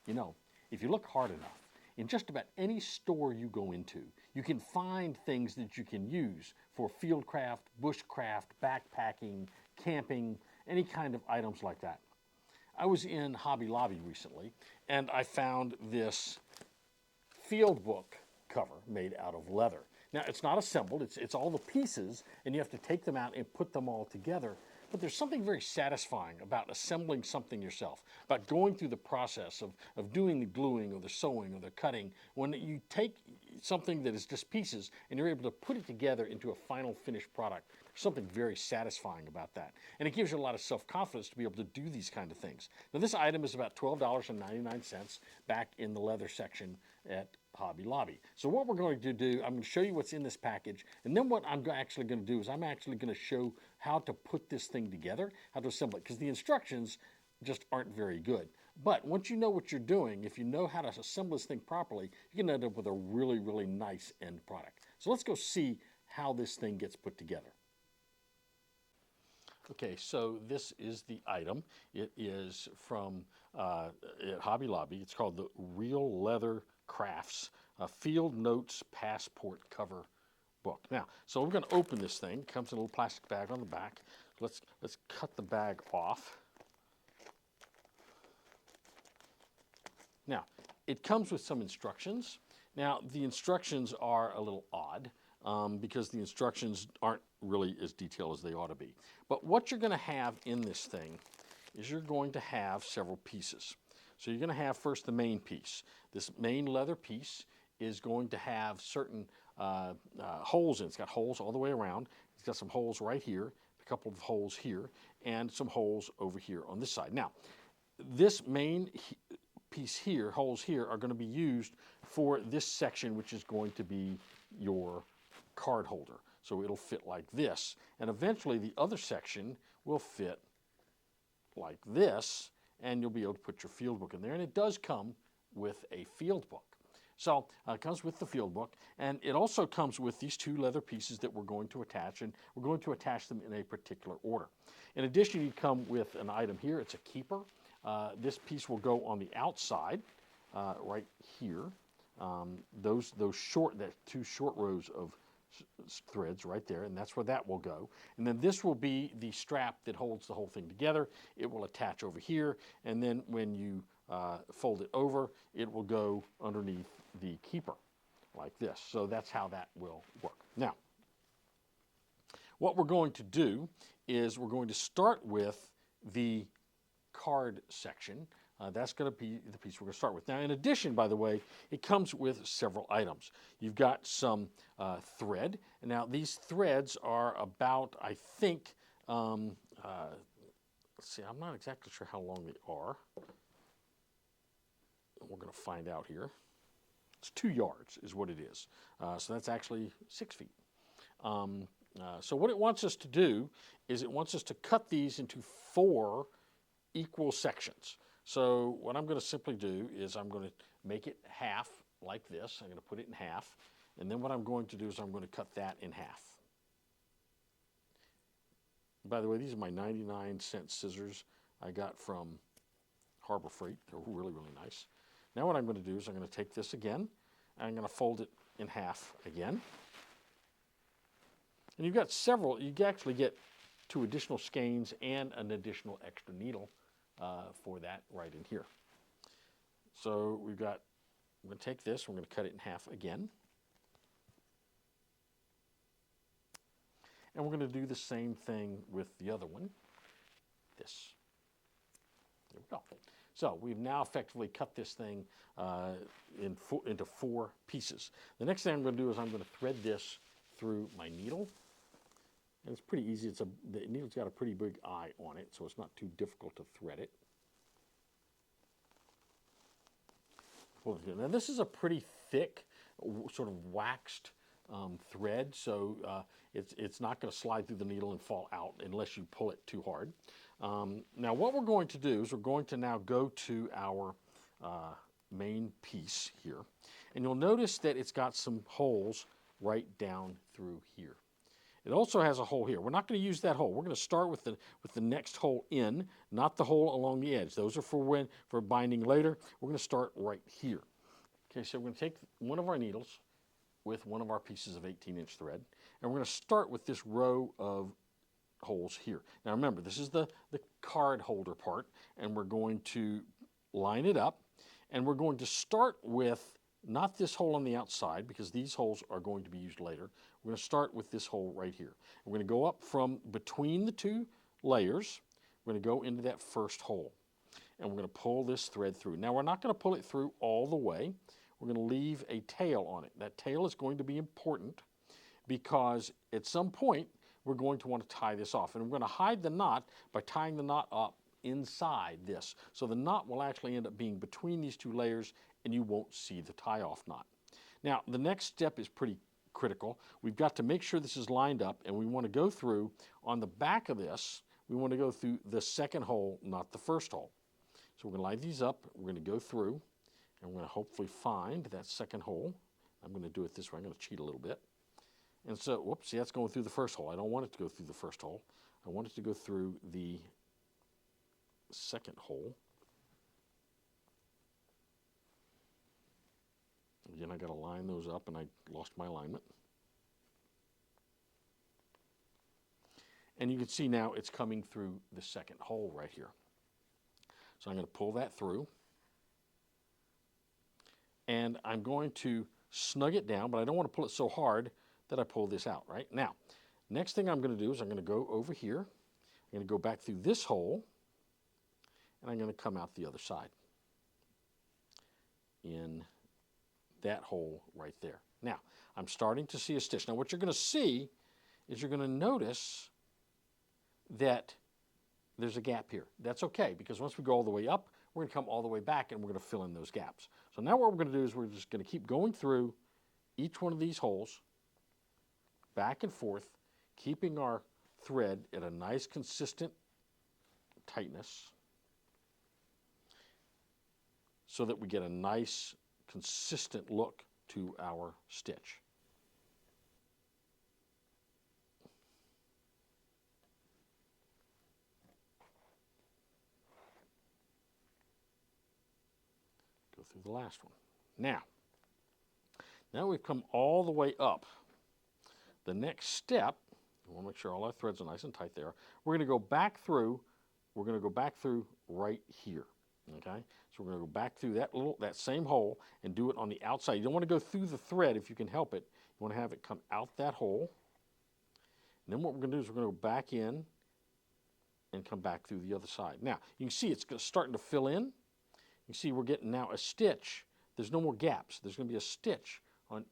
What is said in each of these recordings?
You know, if you look hard enough, in just about any store you go into, you can find things that you can use for fieldcraft, bushcraft, backpacking, camping, any kind of items like that. I was in Hobby Lobby recently, and I found this Fieldbook cover made out of leather. Now, it's not assembled, it's all the pieces, and you have to take them out and put them all together. But there's something very satisfying about assembling something yourself, about going through the process of doing the gluing or the sewing or the cutting. When you take something that is just pieces and you're able to put it together into a final finished product, there's something very satisfying about that. And it gives you a lot of self-confidence to be able to do these kind of things. Now, this item is about $12.99 back in the leather section at Hobby Lobby. So what we're going to do, I'm going to show you what's in this package, and then what I'm actually going to do is I'm actually going to show how to put this thing together, how to assemble it, because the instructions just aren't very good. But once you know what you're doing, if you know how to assemble this thing properly, you can end up with a really, really nice end product. So let's go see how this thing gets put together. Okay, so this is the item. It is from at Hobby Lobby. It's called the Real Leather Crafts Field Notes Passport Cover Book. Now, so we're going to open this thing. It comes in a little plastic bag on the back. Let's cut the bag off. Now, it comes with some instructions. Now, the instructions are a little odd because the instructions aren't really as detailed as they ought to be. But what you're going to have in this thing is you're going to have several pieces. So you're going to have first the main piece. This main leather piece is going to have certain holes in it. It's got holes all the way around. It's got some holes right here, a couple of holes here, and some holes over here on this side. Now, this main piece here, holes here, are going to be used for this section, which is going to be your card holder. So it'll fit like this. And eventually the other section will fit like this, and you'll be able to put your field book in there. And it does come with a field book. So it comes with the field book, and it also comes with these two leather pieces that we're going to attach, and we're going to attach them in a particular order. In addition, you come with an item here. It's a keeper. This piece will go on the outside, right here. Those two short rows of threads right there, and that's where that will go. And then this will be the strap that holds the whole thing together. It will attach over here, and then when you fold it over, it will go underneath the keeper like this. So that's how that will work. Now, what we're going to do is we're going to start with the card section. That's going to be the piece we're going to start with. Now, in addition, by the way, it comes with several items. You've got some thread. And now, these threads are about, I think, let's see, I'm not exactly sure how long they are. We're going to find out here. It's 2 yards is what it is. So that's actually 6 feet. So what it wants us to do is it wants us to cut these into 4 equal sections. So what I'm going to simply do is I'm going to make it half like this. I'm going to put it in half. And then what I'm going to do is I'm going to cut that in half. By the way, these are my 99-cent scissors I got from Harbor Freight. They're really, really nice. Now what I'm going to do is I'm going to take this again, and I'm going to fold it in half again. And you've got several. You actually get 2 additional skeins and an additional extra needle for that right in here. So we're going to take this, we're going to cut it in half again. And we're going to do the same thing with the other one, this. There we go. So we've now effectively cut this thing into 4 pieces. The next thing I'm going to do is I'm going to thread this through my needle. And it's pretty easy. The needle's got a pretty big eye on it, so it's not too difficult to thread it. Now this is a pretty thick, sort of waxed thread, so it's not going to slide through the needle and fall out unless you pull it too hard. Now what we're going to do is we're going to now go to our main piece here, and you'll notice that it's got some holes right down through here. It also has a hole here. We're not going to use that hole. We're going to start with the next hole in, not the hole along the edge. Those are for binding later. We're going to start right here. Okay, so we're going to take one of our needles with one of our pieces of 18-inch thread, and we're going to start with this row of holes here. Now remember, this is the card holder part, and we're going to line it up, and we're going to start with not this hole on the outside, because these holes are going to be used later. We're going to start with this hole right here. We're going to go up from between the two layers. We're going to go into that first hole, and we're going to pull this thread through. Now we're not going to pull it through all the way. We're going to leave a tail on it. That tail is going to be important because at some point we're going to want to tie this off, and we're going to hide the knot by tying the knot up inside this. So the knot will actually end up being between these two layers, and you won't see the tie-off knot. Now the next step is pretty critical. We've got to make sure this is lined up, and we want to go through on the back of this. We want to go through the second hole, not the first hole. So we're going to line these up. We're going to go through, and we're going to hopefully find that second hole. I'm going to do it this way. I'm going to cheat a little bit. And so, whoops, see, that's going through the first hole. I don't want it to go through the first hole. I want it to go through the second hole. Again, I got to line those up, and I lost my alignment. And you can see now it's coming through the second hole right here. So I'm going to pull that through. And I'm going to snug it down, but I don't want to pull it so hard that I pull this out, right? Now, next thing I'm going to do is I'm going to go over here. I'm going to go back through this hole, and I'm going to come out the other side in that hole right there. Now, I'm starting to see a stitch. Now, what you're going to see is you're going to notice that there's a gap here. That's okay, because once we go all the way up, we're going to come all the way back, and we're going to fill in those gaps. So now what we're going to do is we're just going to keep going through each one of these holes, back and forth, keeping our thread at a nice consistent tightness so that we get a nice consistent look to our stitch. Go through the last one. Now we've come all the way up. The next step, we want to make sure all our threads are nice and tight there. We're going to go back through. We're going to go back through right here. Okay, so we're going to go back through that same hole and do it on the outside. You don't want to go through the thread if you can help it. You want to have it come out that hole. And then what we're going to do is we're going to go back in and come back through the other side. Now you can see it's starting to fill in. You see we're getting now a stitch. There's no more gaps. There's going to be a stitch on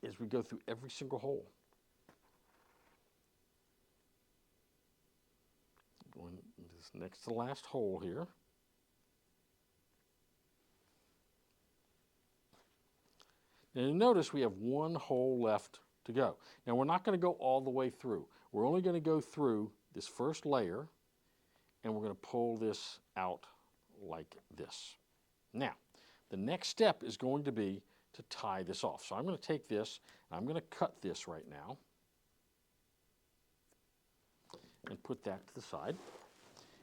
as we go through every single hole. Going this next to the last hole here. Now you notice we have one hole left to go. Now we're not going to go all the way through. We're only going to go through this first layer, and we're going to pull this out like this. Now, the next step is going to be to tie this off. So I'm going to take this, I'm going to cut this right now, and put that to the side,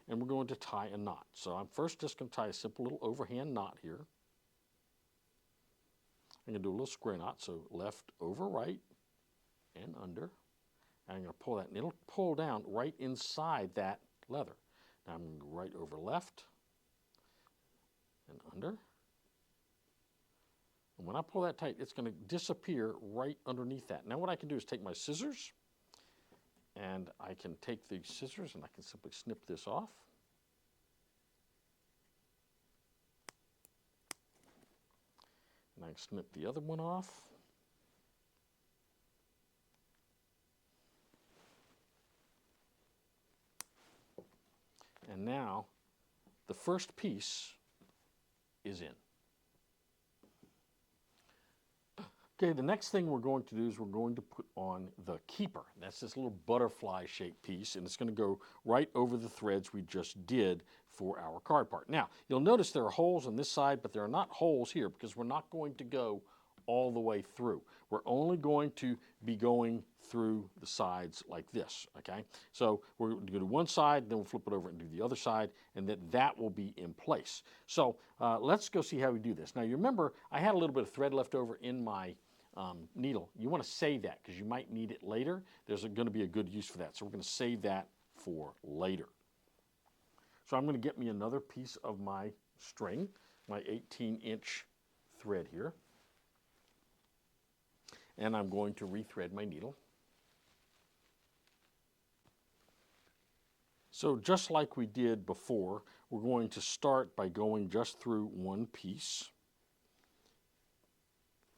and we're going to tie a knot. So I'm first just going to tie a simple little overhand knot here. I'm going to do a little square knot, so left over right and under. And I'm going to pull that, and it'll pull down right inside that leather. Now I'm going to go right over left and under. And when I pull that tight, it's going to disappear right underneath that. Now what I can do is take my scissors, and I can take these scissors and I can simply snip this off. And I can snip the other one off. And now the first piece is in. Okay, the next thing we're going to do is we're going to put on the keeper. That's this little butterfly shaped piece, and it's going to go right over the threads we just did for our card part. Now, you'll notice there are holes on this side, but there are not holes here because we're not going to go all the way through. We're only going to be going through the sides like this, okay? So we're going to do one side, then we'll flip it over and do the other side, and that will be in place. So let's go see how we do this. Now you remember, I had a little bit of thread left over in my needle. You want to save that because you might need it later. There's going to be a good use for that. So we're going to save that for later. So I'm going to get me another piece of my string, my 18-inch thread here. And I'm going to rethread my needle. So just like we did before, we're going to start by going just through one piece.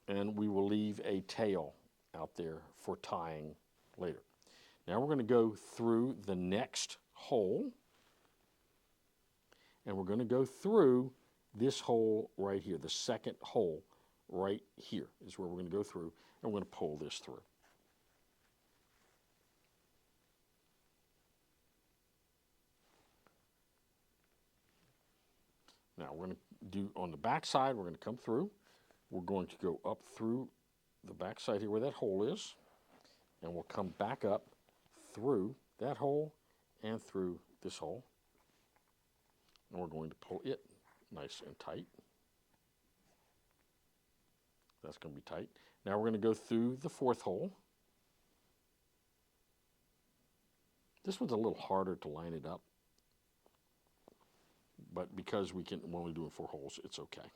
And we will leave a tail out there for tying later. Now we're going to go through the next hole. And we're going to go through this hole right here, the second hole right here is where we're going to go through, and we're going to pull this through. Now we're going to do on the back side, we're going to come through. We're going to go up through the back side here where that hole is, and we'll come back up through that hole and through this hole. And we're going to pull it nice and tight. That's going to be tight. Now we're going to go through the fourth hole. This one's a little harder to line it up, but because we're only doing 4 holes, it's okay.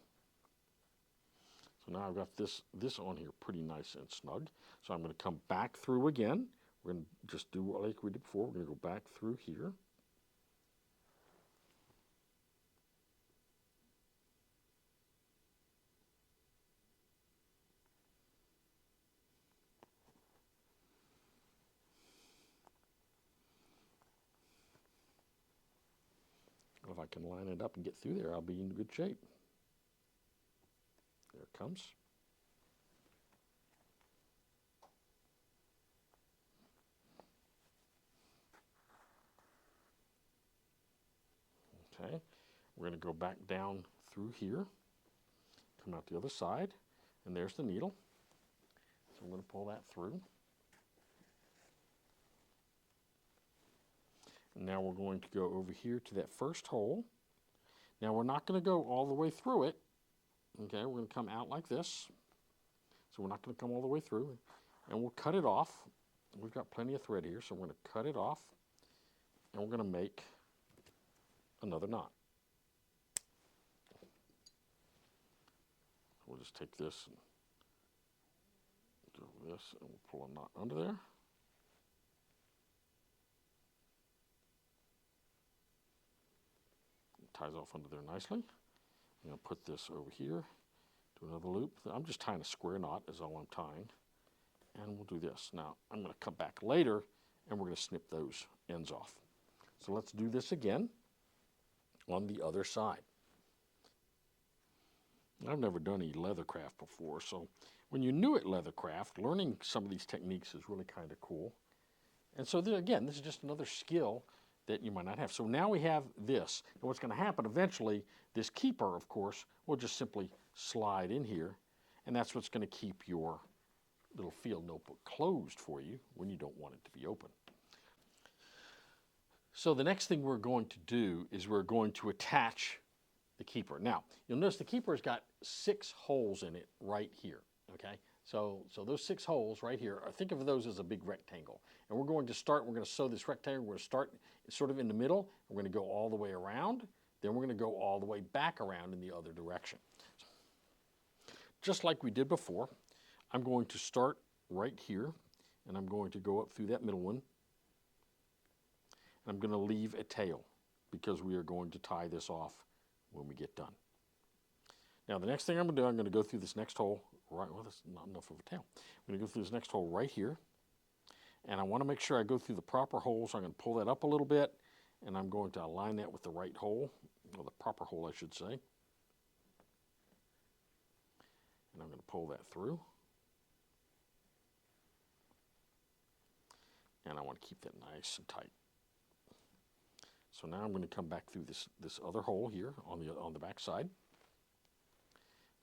So now I've got this on here pretty nice and snug. So I'm going to come back through again. We're going to just do like we did before. We're going to go back through here. If I can line it up and get through there, I'll be in good shape. There it comes. Okay, we're going to go back down through here, come out the other side, and there's the needle. So I'm going to pull that through. And now we're going to go over here to that first hole. Now we're not going to go all the way through it. Okay, we're going to come out like this. So we're not going to come all the way through. And we'll cut it off. We've got plenty of thread here, so we're going to cut it off. And we're going to make another knot. We'll just take this and do this, and we'll pull a knot under there. Ties off under there nicely. I'm going to put this over here, do another loop. I'm just tying a square knot is all I'm tying. And we'll do this. Now, I'm going to come back later, and we're going to snip those ends off. So let's do this again on the other side. I've never done any leathercraft before, so when you're new at leathercraft, learning some of these techniques is really kind of cool. And so again, this is just another skill that you might not have. So now we have this. And what's going to happen eventually, this keeper, of course, will just simply slide in here, and that's what's going to keep your little field notebook closed for you when you don't want it to be open. So the next thing we're going to do is we're going to attach the keeper. Now, you'll notice the keeper has got 6 holes in it right here, okay? So those 6 holes right here, think of those as a big rectangle. And we're going to sew this rectangle, we're going to start sort of in the middle, we're going to go all the way around, then we're going to go all the way back around in the other direction. Just like we did before, I'm going to start right here, and I'm going to go up through that middle one, and I'm going to leave a tail, because we are going to tie this off when we get done. Now the next thing I'm going to do, I'm going to go through this next hole, right, well that's not enough of a tail. I'm going to go through this next hole right here, and I want to make sure I go through the proper hole, so I'm going to pull that up a little bit, and I'm going to align that with the right hole, or the proper hole I should say. And I'm going to pull that through. And I want to keep that nice and tight. So now I'm going to come back through this other hole here on the back side.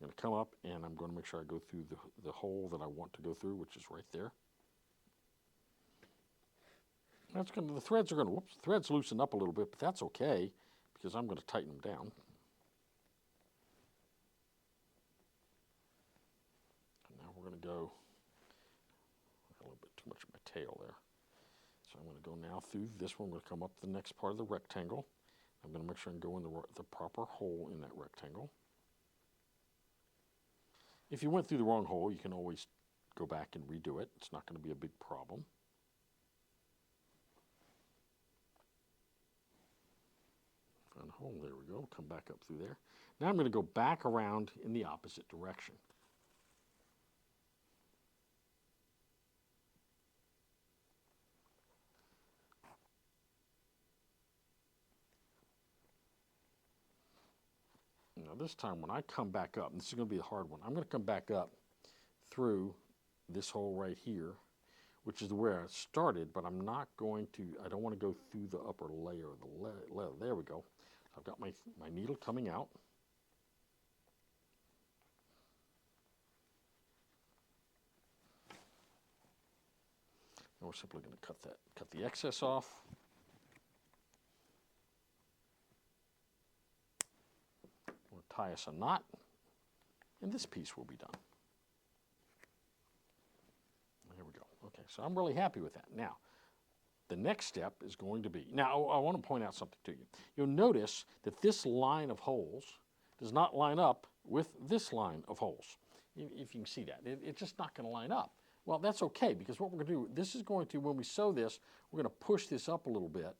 I'm going to come up and I'm going to make sure I go through the hole that I want to go through, which is right there. That's going to, the threads are going to, whoops, the threads loosen up a little bit, but that's okay because I'm going to tighten them down. And now we're going to go, a little bit too much of my tail there. So I'm going to go now through this one. I'm going to come up the next part of the rectangle. I'm going to make sure I go in the proper hole in that rectangle. If you went through the wrong hole, you can always go back and redo it. It's not going to be a big problem. Find a hole, there we go. Come back up through there. Now I'm going to go back around in the opposite direction. Now this time when I come back up, and this is going to be a hard one, I'm going to come back up through this hole right here, which is where I started, but I'm not going to, I don't want to go through the upper layer of the leather. There we go. I've got my needle coming out. And we're simply going to cut the excess off. We'll tie us a knot, and this piece will be done. There we go. Okay, so I'm really happy with that. Now, the next step is going to be, now I want to point out something to you. You'll notice that this line of holes does not line up with this line of holes. If you can see that, it's just not going to line up. Well, that's okay, because what we're going to do, this is going to, when we sew this, we're going to push this up a little bit.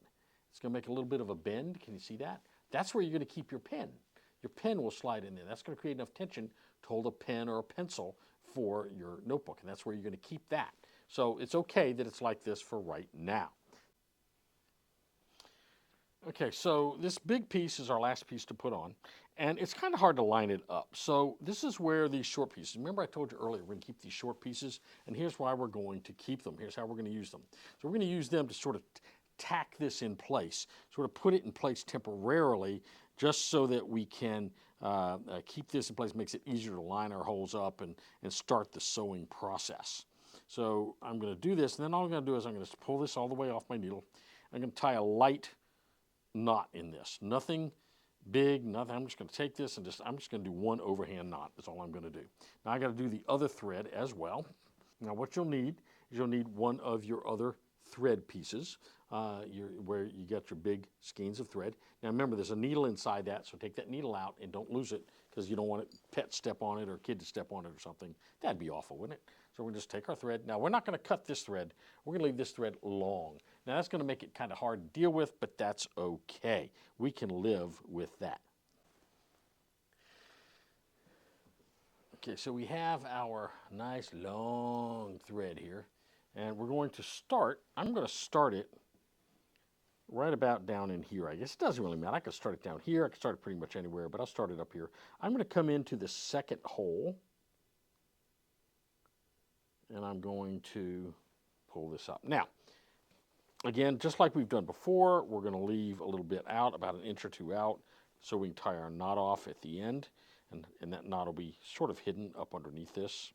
It's going to make a little bit of a bend. Can you see that? That's where you're going to keep your pen. Your pen will slide in there. That's going to create enough tension to hold a pen or a pencil for your notebook, and that's where you're going to keep that. So it's okay that it's like this for right now. Okay, so this big piece is our last piece to put on, and it's kind of hard to line it up. So this is where these short pieces, remember I told you earlier we're going to keep these short pieces, and here's why we're going to keep them. Here's how we're going to use them. So we're going to use them to sort of tack this in place, sort of put it in place temporarily, just so that we can keep this in place. Makes it easier to line our holes up and start the sewing process. So I'm going to do this, and then all I'm going to do is I'm going to pull this all the way off my needle. I'm going to tie a light knot in this. Nothing big, nothing. I'm just going to take this and I'm just going to do one overhand knot. That's all I'm going to do. Now I got to do the other thread as well. Now what you'll need is you'll need one of your other thread pieces where you got your big skeins of thread. Now remember, there's a needle inside that, so take that needle out and don't lose it, because you don't want a pet step on it or a kid to step on it or something. That'd be awful, wouldn't it? So we're going to just take our thread. Now we're not going to cut this thread. We're going to leave this thread long. Now that's going to make it kind of hard to deal with, but that's okay. We can live with that. Okay, so we have our nice long thread here, and we're going to start, I'm going to start it right about down in here. I guess it doesn't really matter. I could start it down here. I could start it pretty much anywhere, but I'll start it up here. I'm going to come into the second hole, and I'm going to pull this up. Now, again, just like we've done before, we're going to leave a little bit out, about an inch or two out, so we can tie our knot off at the end, and that knot will be sort of hidden up underneath this.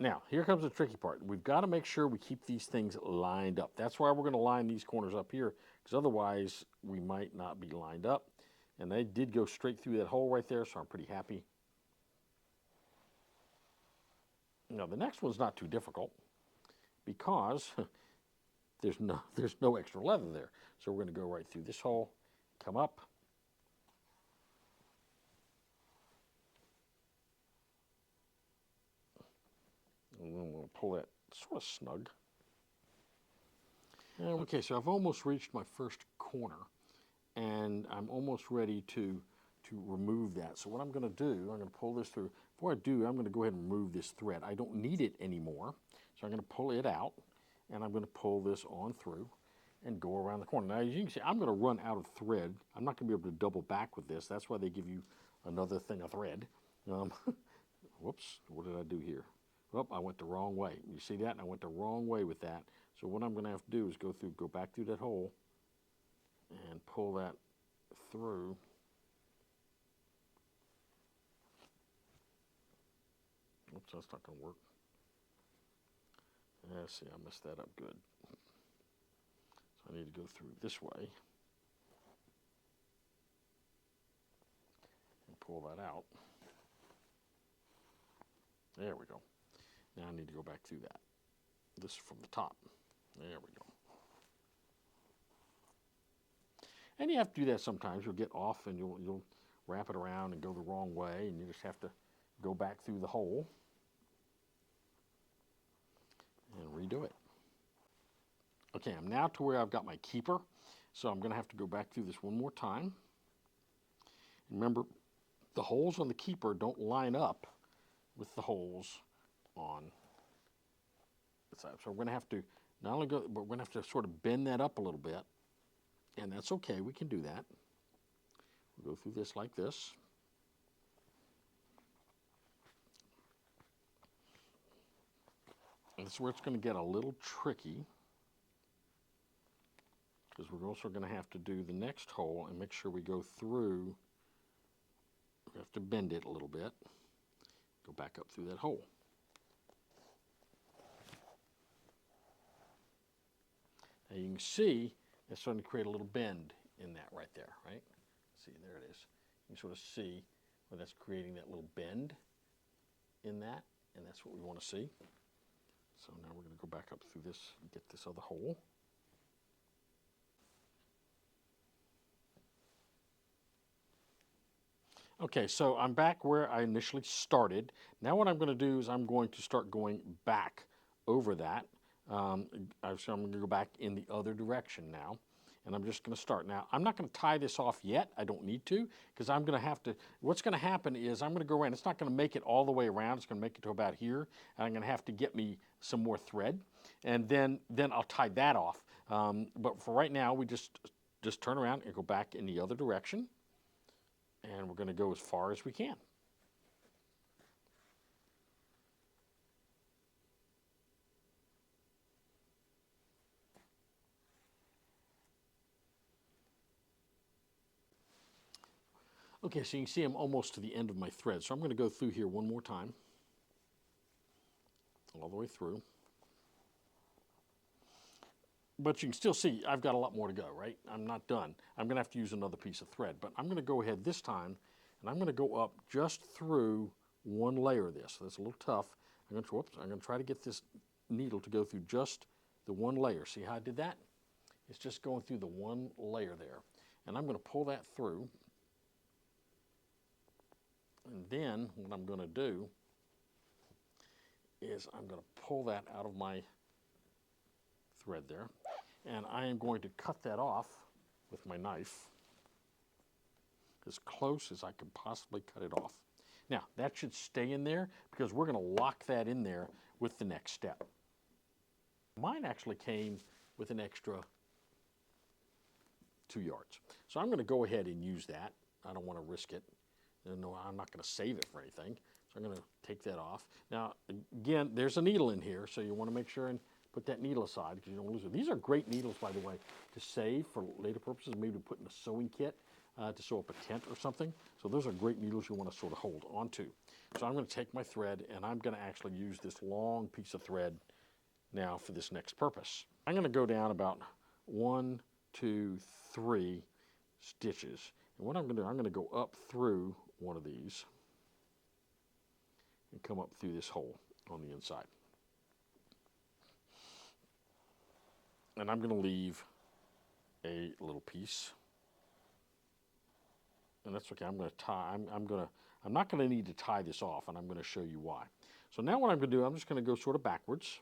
Now, here comes the tricky part. We've got to make sure we keep these things lined up. That's why we're going to line these corners up here, because otherwise we might not be lined up. And they did go straight through that hole right there, so I'm pretty happy. Now, the next one's not too difficult, because there's no extra leather there. So we're going to go right through this hole, come up. And then we'll pull that sort of snug. And okay, so I've almost reached my first corner, and I'm almost ready to remove that. So what I'm going to do, I'm going to pull this through. Before I do, I'm going to go ahead and remove this thread. I don't need it anymore, so I'm going to pull it out, and I'm going to pull this on through and go around the corner. Now, as you can see, I'm going to run out of thread. I'm not going to be able to double back with this. That's why they give you another thing of thread. Whoops, what did I do here? Oh, I went the wrong way. You see that? I went the wrong way with that. So what I'm going to have to do is go back through that hole and pull that through. Oops, that's not going to work. See, I messed that up good. So I need to go through this way and pull that out. There we go. Now I need to go back through that. This is from the top. There we go. And you have to do that sometimes. You'll get off and you'll wrap it around and go the wrong way, and you just have to go back through the hole and redo it. Okay, I'm now to where I've got my keeper, so I'm going to have to go back through this one more time. Remember, the holes on the keeper don't line up with the holes on the side. So we're going to have to not only go, but we're going to have to sort of bend that up a little bit, and that's okay. We can do that. We'll go through this like this. And this is where it's going to get a little tricky, because we're also going to have to do the next hole and make sure we go through. We have to bend it a little bit. Go back up through that hole. Now you can see it's starting to create a little bend in that right there, right? See, there it is. You can sort of see where that's creating that little bend in that, and that's what we want to see. So now we're going to go back up through this and get this other hole. Okay, so I'm back where I initially started. Now what I'm going to do is I'm going to start going back over that. So I'm going to go back in the other direction now. And I'm just going to start. Now, I'm not going to tie this off yet. I don't need to, because I'm going to have to, what's going to happen is I'm going to go around. It's not going to make it all the way around. It's going to make it to about here. And I'm going to have to get me some more thread. And then I'll tie that off. But for right now, we just turn around and go back in the other direction. And we're going to go as far as we can. Okay, so you can see I'm almost to the end of my thread. So I'm going to go through here one more time, all the way through. But you can still see I've got a lot more to go, right? I'm not done. I'm going to have to use another piece of thread. But I'm going to go ahead this time, and I'm going to go up just through one layer of this. So that's a little tough. I'm going to try to get this needle to go through just the one layer. See how I did that? It's just going through the one layer there. And I'm going to pull that through. And then what I'm going to do is I'm going to pull that out of my thread there, and I am going to cut that off with my knife as close as I can possibly cut it off. Now, that should stay in there because we're going to lock that in there with the next step. Mine actually came with an extra 2 yards. So I'm going to go ahead and use that. I don't want to risk it. No, I'm not going to save it for anything. So I'm going to take that off. Now, again, there's a needle in here, so you want to make sure and put that needle aside because you don't lose it. These are great needles, by the way, to save for later purposes, maybe to put in a sewing kit to sew up a tent or something. So those are great needles you want to sort of hold onto. So I'm going to take my thread, and I'm going to actually use this long piece of thread now for this next purpose. I'm going to go down about 1, 2, 3 stitches. And what I'm going to do, I'm going to go up through one of these and come up through this hole on the inside. And I'm going to leave a little piece. And that's okay. I'm going to tie. I'm not going to need to tie this off, and I'm going to show you why. So now what I'm going to do, I'm just going to go sort of backwards.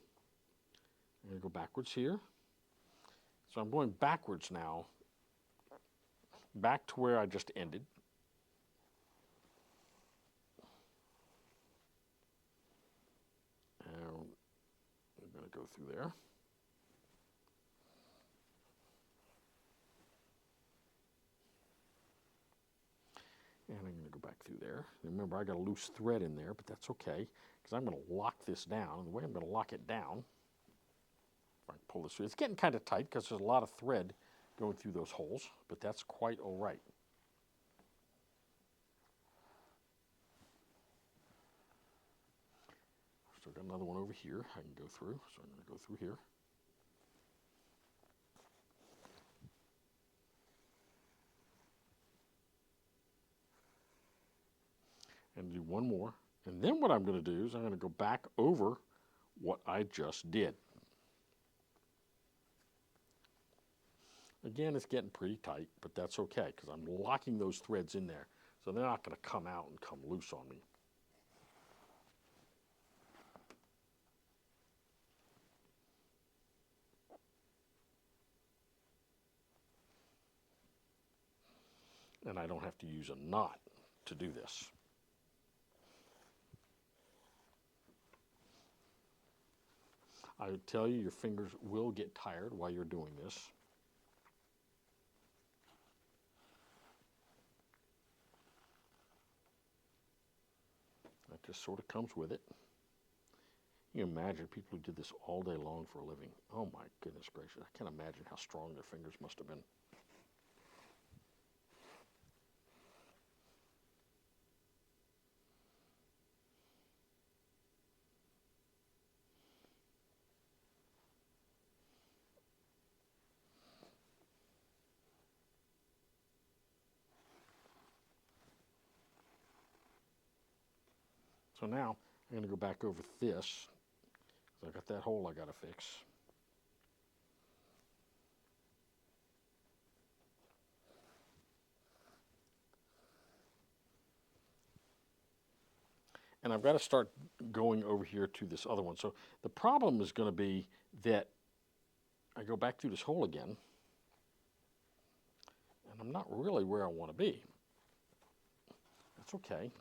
I'm going to go backwards here. So I'm going backwards now, back to where I just ended. And I'm going to go through there. And I'm going to go back through there. Remember, I got a loose thread in there, but that's okay, because I'm going to lock this down. And the way I'm going to lock it down, if I can pull this through, it's getting kind of tight because there's a lot of thread going through those holes, but that's quite all right. got another one over here I can go through, so I'm going to go through here. And do one more. And then what I'm going to do is I'm going to go back over what I just did. Again, it's getting pretty tight, but that's okay because I'm locking those threads in there, so they're not going to come out and come loose on me. And I don't have to use a knot to do this. I would tell you your fingers will get tired while you're doing this. That just sort of comes with it. You can imagine people who did this all day long for a living. Oh my goodness gracious, I can't imagine how strong their fingers must have been. So now I'm going to go back over this, because I got that hole I got to fix. And I've got to start going over here to this other one. So the problem is going to be that I go back through this hole again, and I'm not really where I want to be. That's okay.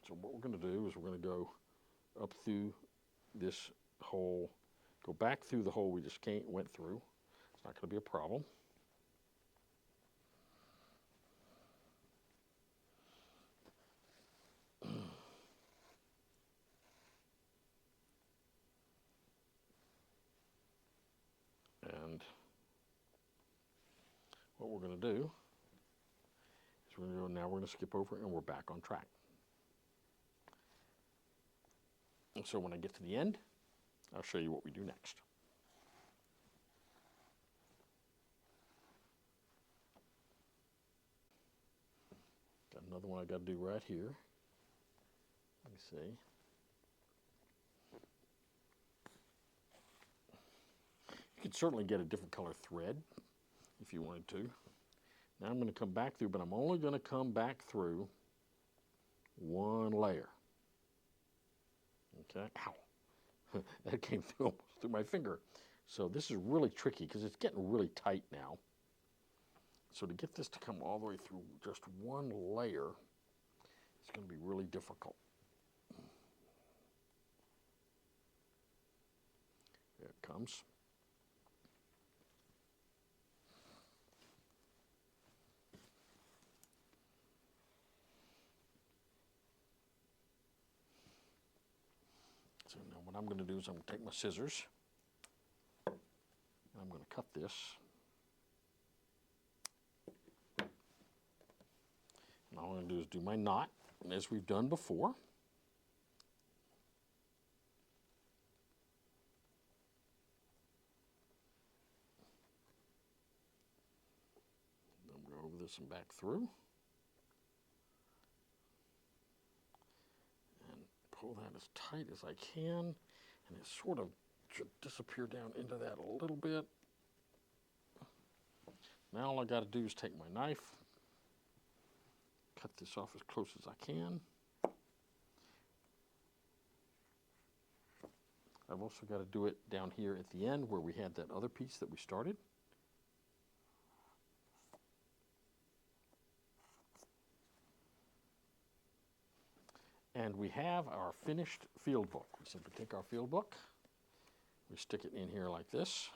So what we're going to do is we're going to go up through this hole, go back through the hole we just went through. It's not going to be a problem. And what we're going to do is we're going to go, now we're going to skip over and we're back on track. And so when I get to the end, I'll show you what we do next. Got another one I got to do right here. Let me see. You could certainly get a different color thread if you wanted to. Now I'm going to come back through, but I'm only going to come back through one layer. Okay, ow, that came through almost through my finger. So this is really tricky because it's getting really tight now. So to get this to come all the way through just one layer, it's going to be really difficult. There it comes. So now what I'm going to do is I'm going to take my scissors, and I'm going to cut this. And all I'm going to do is do my knot, as we've done before. I'm going to go over this and back through. Pull that as tight as I can, and it sort of should disappear down into that a little bit. Now all I got to do is take my knife, cut this off as close as I can. I've also got to do it down here at the end where we had that other piece that we started. And we have our finished field book. We simply take our field book, we stick it in here like this.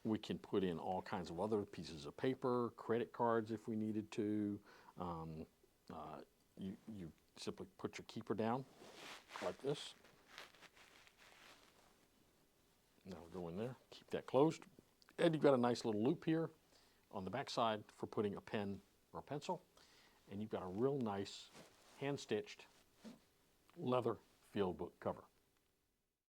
We can put in all kinds of other pieces of paper, credit cards if we needed to. You simply put your keeper down like this. Now we'll go in there, keep that closed. And you've got a nice little loop here on the back side for putting a pen or a pencil, and you've got a real nice hand-stitched leather field book cover.